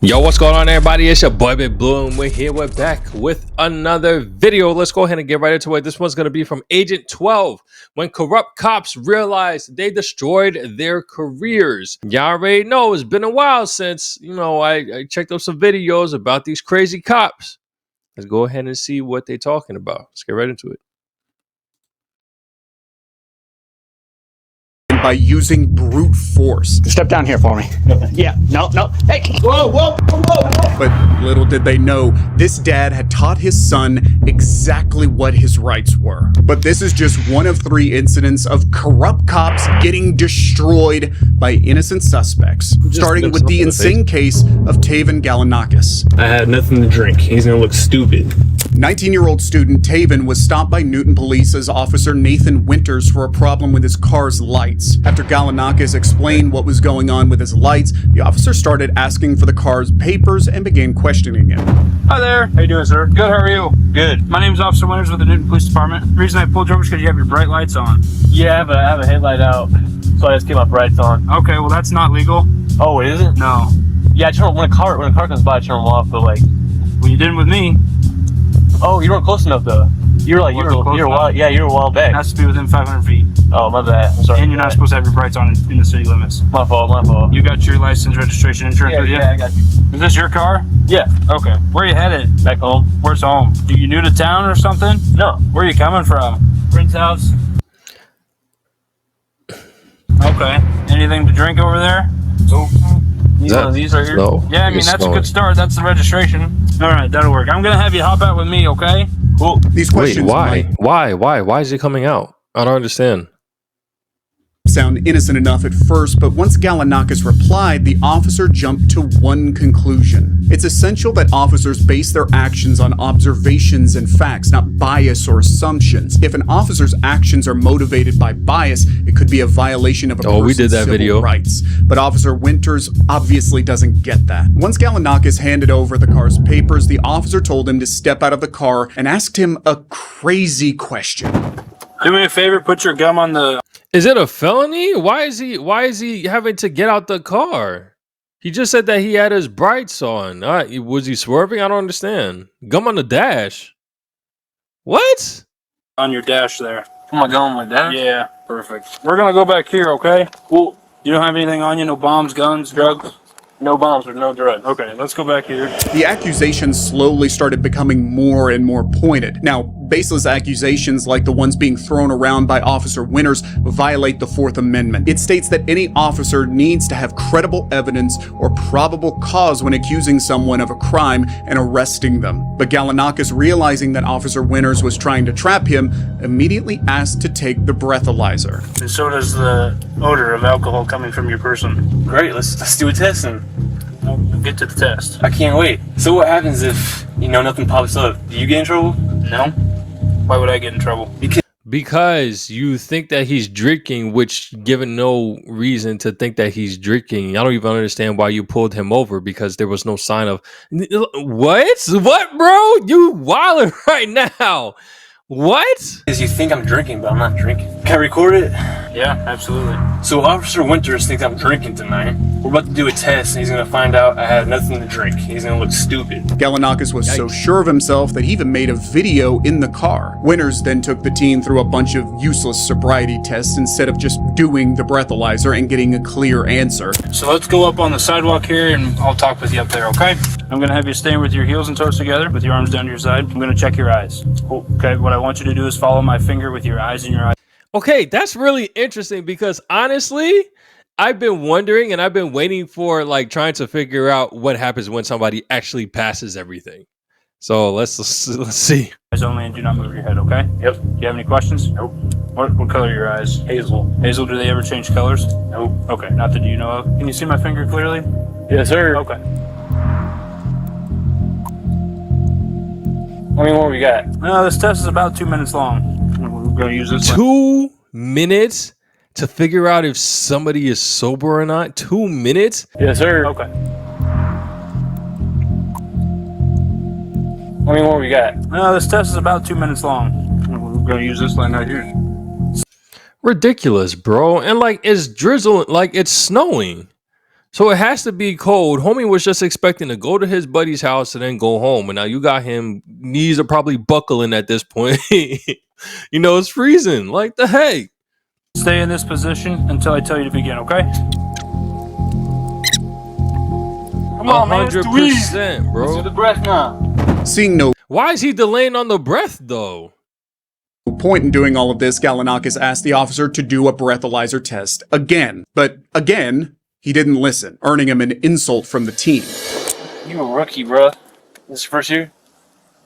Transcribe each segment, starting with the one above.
Yo, what's going on, everybody? It's your boy Big Blue, and we're back with another video. Let's go ahead and get right into it. This one's going to be from Agent 12. When corrupt cops realized they destroyed their careers. Y'all already know it's been a while since, I checked up some videos about these crazy cops. Let's go ahead and see what they're talking about. Let's get right into it. By using brute force. Step down here for me. Yeah, no. Hey, whoa. But little did they know, this dad had taught his son exactly what his rights were. But this is just one of 3 incidents of corrupt cops getting destroyed by innocent suspects. Starting with the insane case of Taven Galanakis. I had nothing to drink. He's gonna look stupid. 19-year-old student Taven was stopped by Newton Police as Officer Nathan Winters for a problem with his car's lights. After Galanakis explained what was going on with his lights, the officer started asking for the car's papers and began questioning him. Hi there. How you doing, sir? Good, how are you? Good. My name's Officer Winters with the Newton Police Department. The reason I pulled you over is because you have your bright lights on. Yeah, I have a headlight out, so I just keep my brights on. Okay, well that's not legal. Oh, is it? No. Yeah, I turn when a car comes by, I turn them off, but like Well, you didn't with me. Oh, you weren't close enough though. You were a while back. It has to be within 500 feet. Oh, my bad. I'm sorry. And you're not supposed to have your brights on in the city limits. My fault. You got your license, registration, insurance with you? Yeah, I got you. Is this your car? Yeah. Okay. Where are you headed? Back home. Where's home? Are you new to town or something? No. Where are you coming from? Friend's house. Okay. Anything to drink over there? These right here. No. Yeah, I mean, that's a good start. That's the registration. All right, that'll work. I'm going to have you hop out with me, okay? Cool. These Wait, questions why is it coming out? I don't understand. sound innocent enough at first, but once Galanakis replied, the officer jumped to one conclusion. It's essential that officers base their actions on observations and facts, not bias or assumptions. If an officer's actions are motivated by bias, it could be a violation of a person's civil rights. But Officer Winters obviously doesn't get that. Once Galanakis handed over the car's papers, the officer told him to step out of the car and asked him a crazy question. Do me a favor, put your gum on the... Is it a felony? Why is he having to get out the car? He just said that he had his brights on. Was he swerving? I don't understand. Gum on the dash. What? On your dash there. Put my gum on my dash? Yeah, perfect. We're gonna go back here, okay? Cool. You don't have anything on you? No bombs, guns, drugs? No bombs or no drugs. Okay, let's go back here. The accusations slowly started becoming more and more pointed. Now, baseless accusations like the ones being thrown around by Officer Winters violate the 4th Amendment. It states that any officer needs to have credible evidence or probable cause when accusing someone of a crime and arresting them. But Galanakis, realizing that Officer Winters was trying to trap him, immediately asked to take the breathalyzer. And so does the odor of alcohol coming from your person. Great, let's do a test and We'll get to the test. I can't wait. So what happens if, nothing pops up? Do you get in trouble? No? Why would I get in trouble? Because you think that he's drinking, which given no reason to think that he's drinking. I don't even understand why you pulled him over, because there was no sign of... What, bro? You wilding right now. What? Because you think I'm drinking, but I'm not drinking. Can I record it? Yeah, absolutely. So Officer Winters thinks I'm drinking tonight. We're about to do a test, and he's going to find out I had nothing to drink. He's going to look stupid. Galanakis was so sure of himself that he even made a video in the car. Winters then took the teen through a bunch of useless sobriety tests instead of just doing the breathalyzer and getting a clear answer. So let's go up on the sidewalk here, and I'll talk with you up there, okay? I'm going to have you stand with your heels and toes together, with your arms down to your side. I'm going to check your eyes. Cool. Okay, what I want you to do is follow my finger with your eyes in your eyes. Okay, that's really interesting, because honestly, I've been wondering and I've been waiting for, trying to figure out what happens when somebody actually passes everything. So let's see. Eyes only, and do not move your head, okay? Yep. Do you have any questions? Nope. What color are your eyes? Hazel. Hazel, do they ever change colors? Nope. Okay, not that you know of. Can you see my finger clearly? Yes, sir. Okay. How many more we got? This test is about 2 minutes long. We're going to use this. 2 minutes to figure out if somebody is sober or not? 2 minutes? Yes, sir. Okay. How many more we got? This test is about 2 minutes long. We're going to use this line right here. Ridiculous, bro. And it's drizzling, it's snowing. So it has to be cold. Homie was just expecting to go to his buddy's house and then go home. And now you got him, knees are probably buckling at this point. You know, it's freezing. Like the heck? Stay in this position until I tell you to begin, okay? Come on, man. It's too easy. 100%, bro. Let's do the breath now. Seeing no Why is he delaying on the breath, though? point in doing all of this, Gallinakis asked the officer to do a breathalyzer test again. But again, he didn't listen, earning him an insult from the team. You a rookie, bruh. This is your first year?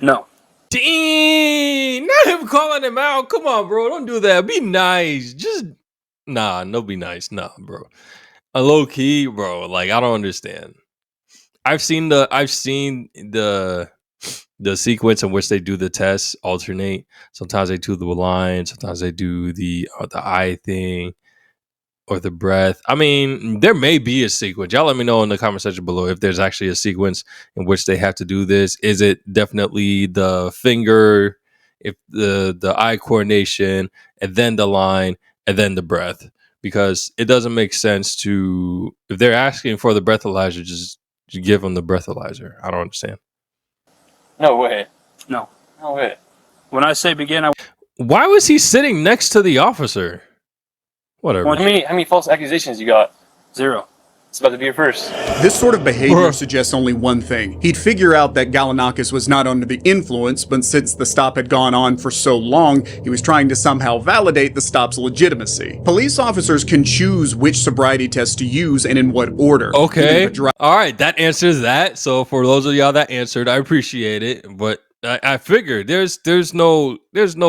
No. Dang, not him calling him out. Come on, bro. Don't do that. Be nice. Just, no, be nice. Nah, bro. A low key, bro. Like, I don't understand. I've seen the sequence in which they do the tests alternate. Sometimes they do the line, sometimes they do the eye thing or the breath. I mean, there may be a sequence. Y'all let me know in the comment section below if there's actually a sequence in which they have to do this. Is it definitely the finger, if the eye coordination, and then the line, and then the breath? Because it doesn't make sense to, if they're asking for the breathalyzer, just give them the breathalyzer. I don't understand. No way. No. No way. When I say begin, Why was he sitting next to the officer? Whatever. How many false accusations you got? 0. It's about to be your first. This sort of behavior suggests only one thing. He'd figure out that Gallinakis was not under the influence, but since the stop had gone on for so long, he was trying to somehow validate the stop's legitimacy. Police officers can choose which sobriety tests to use and in what order. Okay. All right. That answers that. So for those of y'all that answered, I appreciate it. But I figured there's no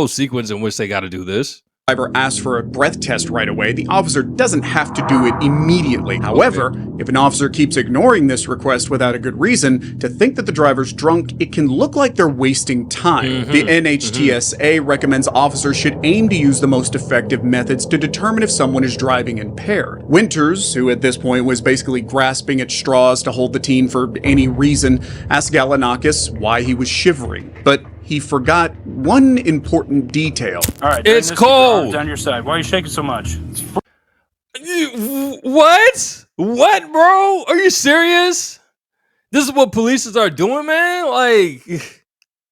sequence in which they got to do this. Driver asks for a breath test right away, the officer doesn't have to do it immediately. However, if an officer keeps ignoring this request without a good reason, to think that the driver's drunk, it can look like they're wasting time. The NHTSA recommends officers should aim to use the most effective methods to determine if someone is driving impaired. Winters, who at this point was basically grasping at straws to hold the team for any reason, asked Gallinakis why he was shivering. But he forgot one important detail. all right. It's cold. Down your side. Why are you shaking so much? What? What, bro? Are you serious? This is what police are doing, man? Like,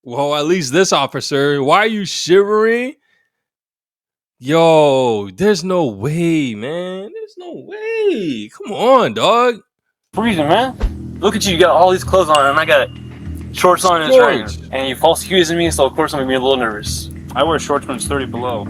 well, at least this officer. Why are you shivering? Yo, there's no way, man. There's no way. Come on, dog. Freezing, man. Look at you. You got all these clothes on, and I got shorts on and a trainer. And you false accusing me, so of course I'm gonna be a little nervous. I wear shorts when it's 30 below.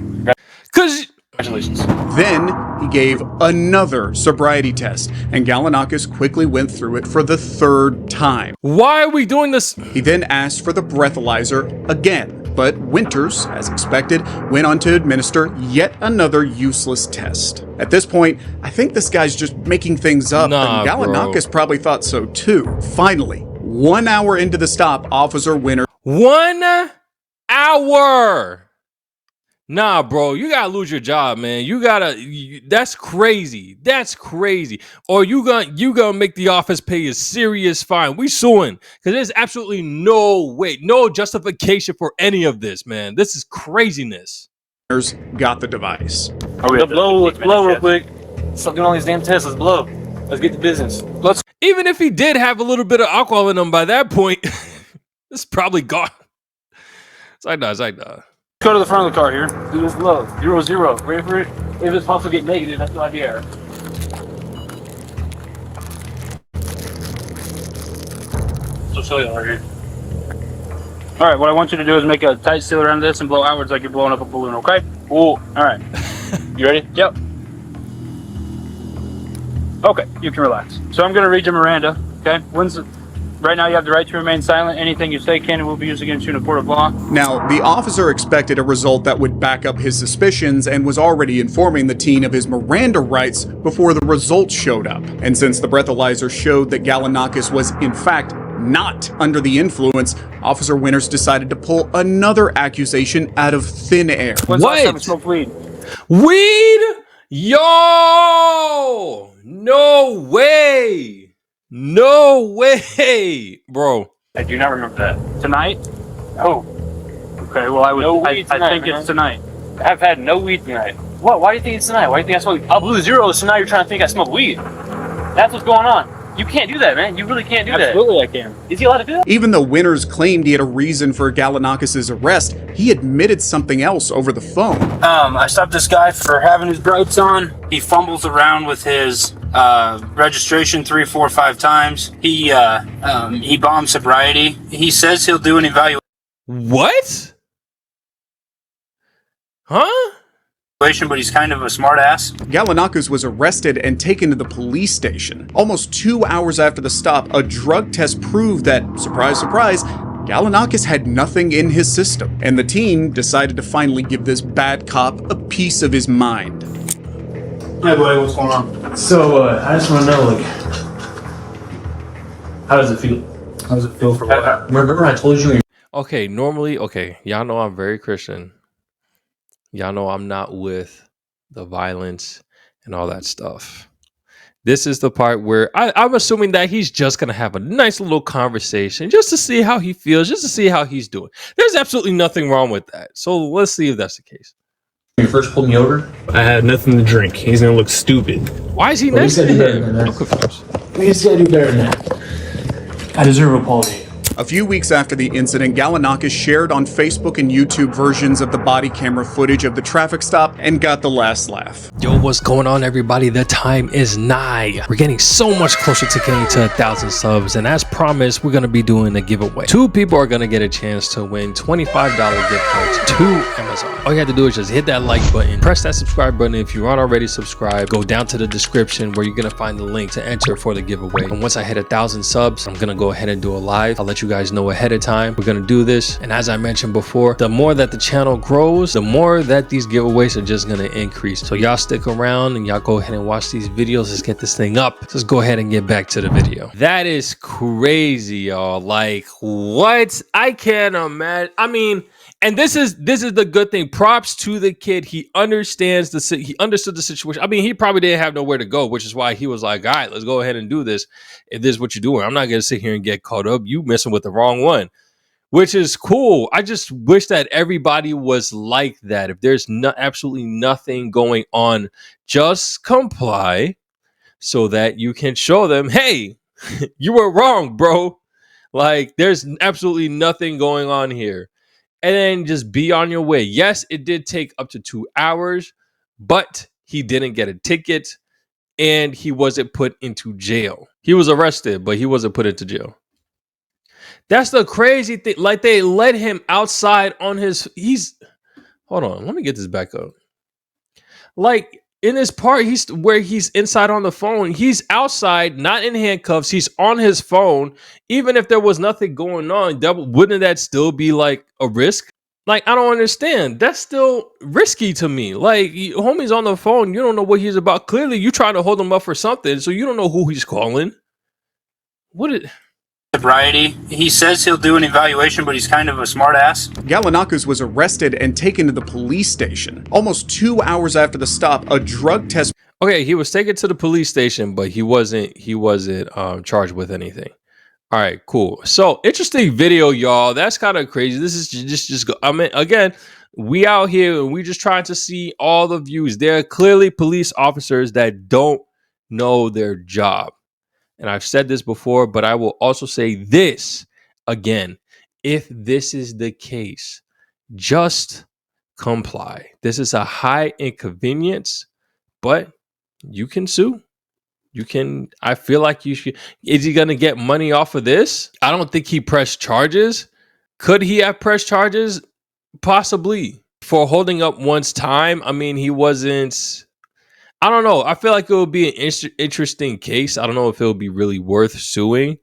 Cause Congratulations. Then he gave another sobriety test, and Gallinakis quickly went through it for the third time. why are we doing this? He then asked for the breathalyzer again, but Winters, as expected, went on to administer yet another useless test. At this point, I think this guy's just making things up, Nah, and Gallinakis probably thought so too. Finally, 1 hour into the stop, Officer Winters 1 hour. Nah, bro, you gotta lose your job, man. That's crazy. That's crazy. Or you gonna make the office pay a serious fine. We suing because there's absolutely no way, no justification for any of this, man. This is craziness. got the device. Let's blow real quick. Stop doing all these damn tests. Let's blow. Let's get to business. Even if he did have a little bit of alcohol in him by that point, it's probably gone. Side nah. Go to the front of the car here. Do this low. 0-0. Ready for it? If it's possible to get negative, that's the idea. So show you right here. All right, what I want you to do is make a tight seal around this and blow outwards like you're blowing up a balloon, okay? Cool. All right. You ready? Yep. Okay, you can relax. So I'm going to read you Miranda, okay? Right now you have the right to remain silent. Anything you say can and will be used against you in a court of law. Now, the officer expected a result that would back up his suspicions and was already informing the teen of his Miranda rights before the results showed up. And since the breathalyzer showed that Gallinakis was, in fact, not under the influence, Officer Winters decided to pull another accusation out of thin air. When's the last time you What? smoked weed? Weed? Yo! No way! No way, bro. I do not remember that. Tonight? Oh, Okay, well I tonight, think man. it's tonight. I've had no weed tonight. What? Why do you think it's tonight? Why do you think I smoke? I blew zeros, so now you're trying to think I smoke weed. That's what's going on. You can't do that, man. You really can't do that. Absolutely, I can. Is he allowed to do that? Even though Winters claimed he had a reason for Gallinakis' arrest, he admitted something else over the phone. I stopped this guy for having his brights on. He fumbles around with his registration 3, 4, 5 times. He bombs sobriety. He says he'll do an evaluation. What? Huh? But he's kind of a smart ass. Gallinakis was arrested and taken to the police station. Almost 2 hours after the stop, a drug test proved that, surprise, surprise, Gallinakis had nothing in his system, and the team decided to finally give this bad cop a piece of his mind. Hey, buddy, what's going on? So, I just want to know, like, how does it feel? How does it feel for what? Remember I told you? Okay, normally, y'all know I'm very Christian. Y'all know I'm not with the violence and all that stuff. This is the part where I'm assuming that he's just going to have a nice little conversation just to see how he feels, just to see how he's doing. There's absolutely nothing wrong with that. So let's see if that's the case. When you first pulled me over, I had nothing to drink. He's going to look stupid. Why is he Well, next to he said him? that. I'm confused. He's got to do better than that. I deserve a apology. A few weeks after the incident, Gallinakis shared on Facebook and YouTube versions of the body camera footage of the traffic stop and got the last laugh. Yo, what's going on, everybody? The time is nigh. We're getting so much closer to getting to 1,000 subs, and as promised, we're going to be doing a giveaway. 2 people are going to get a chance to win $25 gift cards to Amazon. All you have to do is just hit that like button, press that subscribe button if you aren't already subscribed, go down to the description where you're going to find the link to enter for the giveaway. And once I hit 1,000 subs, I'm going to go ahead and do a live. I'll let you guys know ahead of time. We're going to do this, and as I mentioned before, the more that the channel grows, the more that these giveaways are just going to increase. So y'all stick around and y'all go ahead and watch these videos. Let's get this thing up. Let's go ahead and get back to the video. That is crazy, y'all. Like, what? I can't imagine. I mean, and this is the good thing. Props to the kid. He understands he understood the situation. I mean, he probably didn't have nowhere to go, which is why he was like, all right, let's go ahead and do this. If this is what you're doing, I'm not going to sit here and get caught up. You messing with the wrong one, which is cool. I just wish that everybody was like that. If there's absolutely nothing going on, just comply so that you can show them, hey, you were wrong, bro. Like, there's absolutely nothing going on here. And then just be on your way. Yes, it did take up to 2 hours, but he didn't get a ticket and he wasn't put into jail. He was arrested, but he wasn't put into jail. That's the crazy thing. Like, they let him outside on his... Hold on. Let me get this back up. Like, in this part, where he's inside on the phone. He's outside, not in handcuffs. He's on his phone. Even if there was nothing going on, wouldn't that still be like a risk? Like, I don't understand. That's still risky to me. Like, homie's on the phone. You don't know what he's about. Clearly, you trying to hold him up for something, so you don't know who he's calling. Sobriety. He says he'll do an evaluation, but he's kind of a smart ass. Gallinakis was arrested and taken to the police station. Almost 2 hours after the stop, a drug test... Okay, he was taken to the police station, but he wasn't charged with anything. All right, cool. So, interesting video, y'all. That's kind of crazy. This is just I mean, again, we out here and we just trying to see all the views. There are clearly police officers that don't know their job. And I've said this before, but I will also say this again. If this is the case, just comply. This is a high inconvenience, but you can sue. You can, I feel like you should. Is he going to get money off of this? I don't think he pressed charges. Could he have pressed charges? Possibly. For holding up one's time. I mean, he wasn't, I don't know. I feel like it would be an interesting case. I don't know if it would be really worth suing.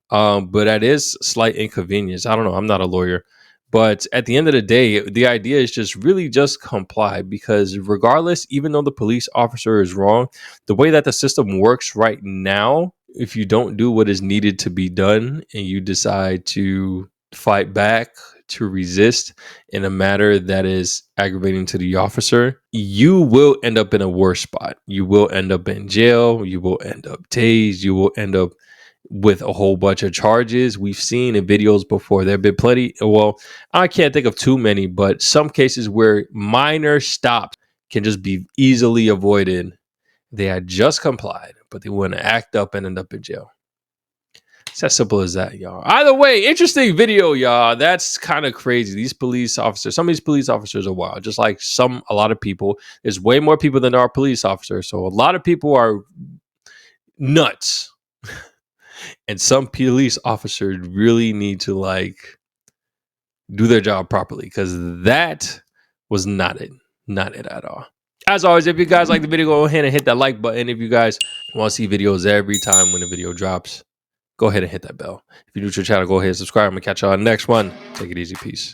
But that is slight inconvenience. I don't know. I'm not a lawyer. But at the end of the day, the idea is just comply, because regardless, even though the police officer is wrong, the way that the system works right now, if you don't do what is needed to be done and you decide to fight back, to resist in a matter that is aggravating to the officer, you will end up in a worse spot. You will end up in jail. You will end up tased. You will end up with a whole bunch of charges. We've seen in videos before, there have been plenty. Well, I can't think of too many, but some cases where minor stops can just be easily avoided. They had just complied. but they wouldn't act up and end up in jail. It's as simple as that, y'all. Either way, interesting video, y'all. That's kind of crazy. These police officers, some of these police officers are wild. Just like a lot of people. There's way more people than there are police officers. So a lot of people are nuts. And some police officers really need to like do their job properly, because that was not it. Not it at all. As always, if you guys like the video, go ahead and hit that like button. If you guys want to see videos every time when the video drops, go ahead and hit that bell. If you're new to the channel, go ahead and subscribe. I'm going to catch y'all on the next one. Take it easy. Peace.